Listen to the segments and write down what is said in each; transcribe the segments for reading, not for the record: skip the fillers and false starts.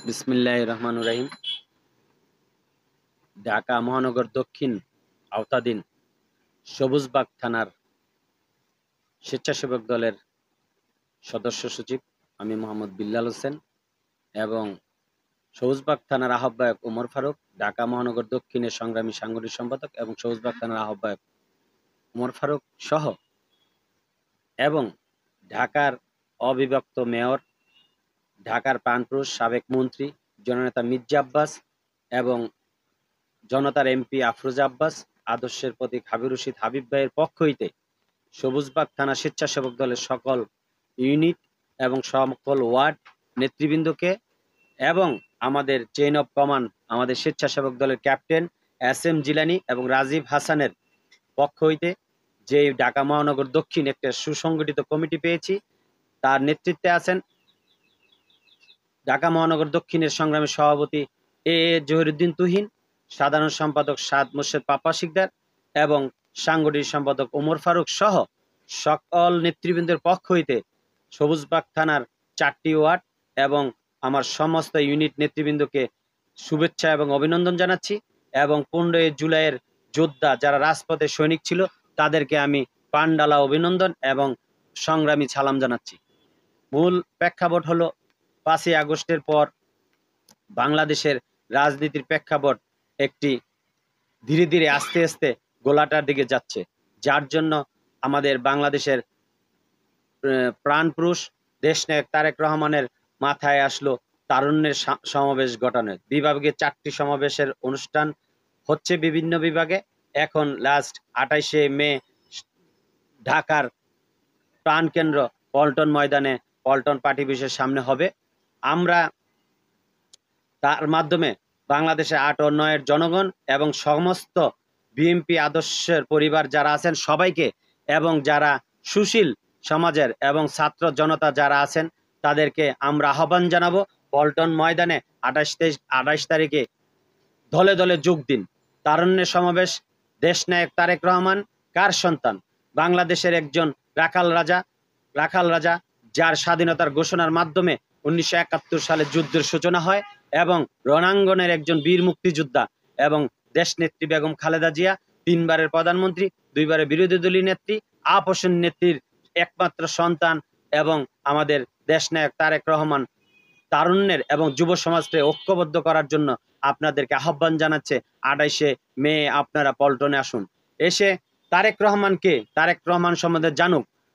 বিসমিল্লাহির রহমানির রহিম। ঢাকা মহানগর দক্ষিণ আওতাধীন সবুজবাগ থানার স্বেচ্ছাসেবক দলের সদস্য সচিব আমি মোহাম্মদ বিল্লাল হোসেন এবং সবুজবাগ থানার আহ্বায়ক ওমর ফারুক, ঢাকা মহানগর দক্ষিণের সংগ্রামী সাংগঠনিক সম্পাদক এবং সবুজবাগ থানার আহ্বায়ক ওমর ফারুক সহ এবং ঢাকার অবিভক্ত মেয়র, ঢাকার প্রাণপুরুষ সাবেক মন্ত্রী জননেতা মির্জা আব্বাস এবং জনতার এমপি আফরোজা আব্বাস, আদর্শের প্রতীক হাবিব রশিদ হাবিব ভাইয়ের পক্ষ হইতে সবুজবাগ থানা স্বেচ্ছাসেবক দলের সকল ইউনিট এবং সকল ওয়ার্ড নেতৃবৃন্দকে এবং আমাদের চেইন অফ কমান্ড আমাদের স্বেচ্ছাসেবক দলের ক্যাপ্টেন SM জিলানি এবং রাজীব হাসানের পক্ষ হইতে যে ঢাকা মহানগর দক্ষিণ একটা সুসংগঠিত কমিটি পেয়েছি, তার নেতৃত্বে আছেন ঢাকা মহানগর দক্ষিণের সংগ্রামী সভাপতি AA জহিরুদ্দিন তুহিন, সাধারণ সম্পাদক সাদ মোর্শেদ পাপা শিকদার এবং সাংগঠনিক সম্পাদক ওমর ফারুক সহ সকল নেতৃবৃন্দের পক্ষ হইতে সবুজবাগ থানার 4টি ওয়ার্ড এবং আমার সমস্ত ইউনিট নেতৃবৃন্দকে শুভেচ্ছা এবং অভিনন্দন জানাচ্ছি এবং 15 জুলাইয়ের যোদ্ধা যারা রাজপথে সৈনিক ছিল তাদেরকে আমি পান্ডালা অভিনন্দন এবং সংগ্রামী সালাম জানাচ্ছি। মূল প্রেক্ষাপট হলো 5ই আগস্টের পর বাংলাদেশের রাজনীতির প্রেক্ষাপট একটি ধীরে ধীরে আস্তে আস্তে গোলাটার দিকে যাচ্ছে, যার জন্য আমাদের বাংলাদেশের প্রাণপুরুষ দেশনায়ক তারেক রহমানের মাথায় আসলো তারুণ্যের সমাবেশ ঘটানোর। বিভাগে 4টি সমাবেশের অনুষ্ঠান হচ্ছে বিভিন্ন বিভাগে। এখন লাস্ট 28শে মে ঢাকার প্রাণকেন্দ্র পল্টন ময়দানে পল্টন পার্টি অফিসের সামনে হবে। আমরা তার মাধ্যমে বাংলাদেশের 8 ও 9 জনগণ এবং সমস্ত বিএনপি আদর্শের পরিবার যারা আছেন সবাইকে এবং যারা সুশীল সমাজের এবং ছাত্র জনতা যারা আছেন তাদেরকে আমরা আহ্বান জানাবো পল্টন ময়দানে 28 তারিখে দলে দলে যোগ দিন। তারুণ্যের সমাবেশ। দেশনায়ক তারেক রহমান কার সন্তান? বাংলাদেশের একজন রাখাল রাজা যার স্বাধীনতার ঘোষণার মাধ্যমে 1971 সালে যুদ্ধের সূচনা হয় এবং রণাঙ্গনের একজন বীর মুক্তিযোদ্ধা এবং দেশনেত্রী বেগম খালেদা জিয়া 3 বারের প্রধানমন্ত্রী, 2 বারের বিরোধী দলীয় নেত্রী, আপসের নেত্রীর একমাত্র সন্তান এবং আমাদের দেশনায়ক তারেক রহমান তারুণ্যের এবং যুব সমাজকে ঐক্যবদ্ধ করার জন্য আপনাদেরকে আহ্বান জানাচ্ছে 28শে মে আপনারা পল্টনে আসুন। এসে তারেক রহমানকে, তারেক রহমান সম্বন্ধে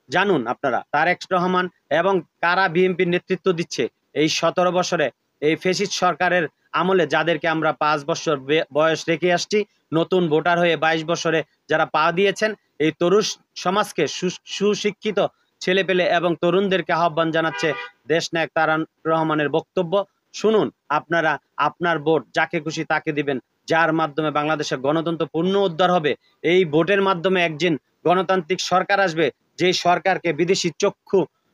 জানুন আপনারা তারেক রহমান এবং কারা বিএনপির নেতৃত্ব দিচ্ছে এই 17 বছরে এই ফ্যাসিস্ট সরকারের আমলে যাদেরকে আমরা 5 বছর বয়স রেখে আসছি, নতুন ভোটার হয়ে 22 বছরে যারা পা দিয়েছেন এই তরুণ সমাজকে সুশিক্ষিত ছেলেপেলে এবং তরুণদেরকে আহ্বান জানাচ্ছে দেশনায়ক তারেক রহমানের বক্তব্য শুনুন। আপনারা আপনার ভোট যাকে খুশি তাকে দিবেন, যার মাধ্যমে বাংলাদেশের গণতন্ত্র পূর্ণ উদ্ধার হবে। এই ভোটের মাধ্যমে একদিন গণতান্ত্রিক সরকার আসবে, যে সরকারকে বিদেশি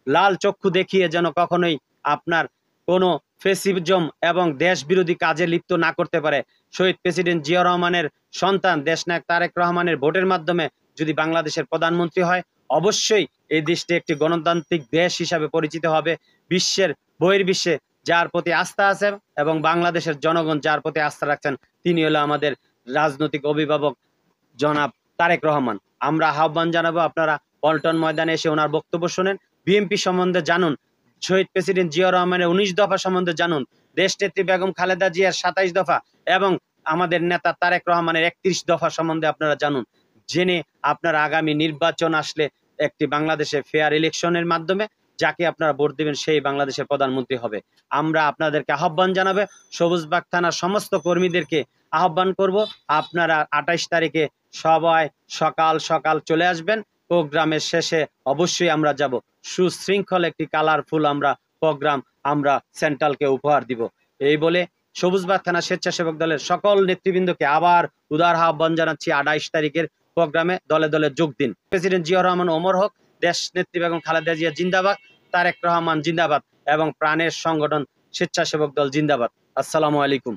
লাল চক্ষু দেখিয়ে যেন কখনোই আপনার কোনো ফ্যাসিজম এবং দেশ বিরোধী কাজে লিপ্ত না করতে পারে। শহীদ প্রেসিডেন্ট জিয়া রহমানের সন্তান দেশনায়ক তারেক রহমানের ভোটের মাধ্যমে যদি বাংলাদেশের প্রধানমন্ত্রী হয়, অবশ্যই এই দেশটি একটি গণতান্ত্রিক দেশ হিসাবে পরিচিত হবে। বিশ্বের বহির্বিশ্বে যার প্রতি আস্থা আছে এবং বাংলাদেশের জনগণ যার প্রতি আস্থা রাখছেন তিনি হলো আমাদের রাজনৈতিক অভিভাবক জনাব তারেক রহমান। আমরা আহ্বান জানাবো আপনারা পল্টন ময়দানে এসে ওনার বক্তব্য শুনেন, বিএনপি সম্বন্ধে জানুন, শহীদ প্রেসিডেন্ট জিয়া রহমানের 19 দফা সম্বন্ধে জানুন, দেশনেত্রী বেগম খালেদা জিয়ার 27 দফা এবং আমাদের নেতা তারেক রহমানের 31 দফা সম্বন্ধে আপনারা জানুন। জেনে আপনারা আগামী নির্বাচন আসলে একটি বাংলাদেশে ফেয়ার ইলেকশনের মাধ্যমে যাকে আপনারা ভোট দেবেন সেই বাংলাদেশের প্রধানমন্ত্রী হবে। আমরা আপনাদেরকে আহ্বান জানাবে সবুজবাগ থানার সমস্ত কর্মীদেরকে আহ্বান করব আপনারা 28 তারিখে সবাই সকাল সকাল চলে আসবেন। প্রোগ্রামের শেষে অবশ্যই আমরা যাব সুশৃঙ্খল একটি কালারফুল প্রোগ্রাম আমরা সেন্ট্রালকে উপহার দিব। এই বলে সবুজবাগ থানা স্বেচ্ছাসেবক দলের সকল নেতৃবৃন্দকে আবার উদার আহ্বান জানাচ্ছি 28 তারিখের প্রোগ্রামে দলে দলে যোগ দিন। প্রেসিডেন্ট জিয়া রহমান অমর হোক, দেশ নেত্রী বেগম খালেদা জিয়া জিন্দাবাদ, তারেক রহমান জিন্দাবাদ এবং প্রাণের সংগঠন স্বেচ্ছাসেবক দল জিন্দাবাদ। আসসালামু আলাইকুম।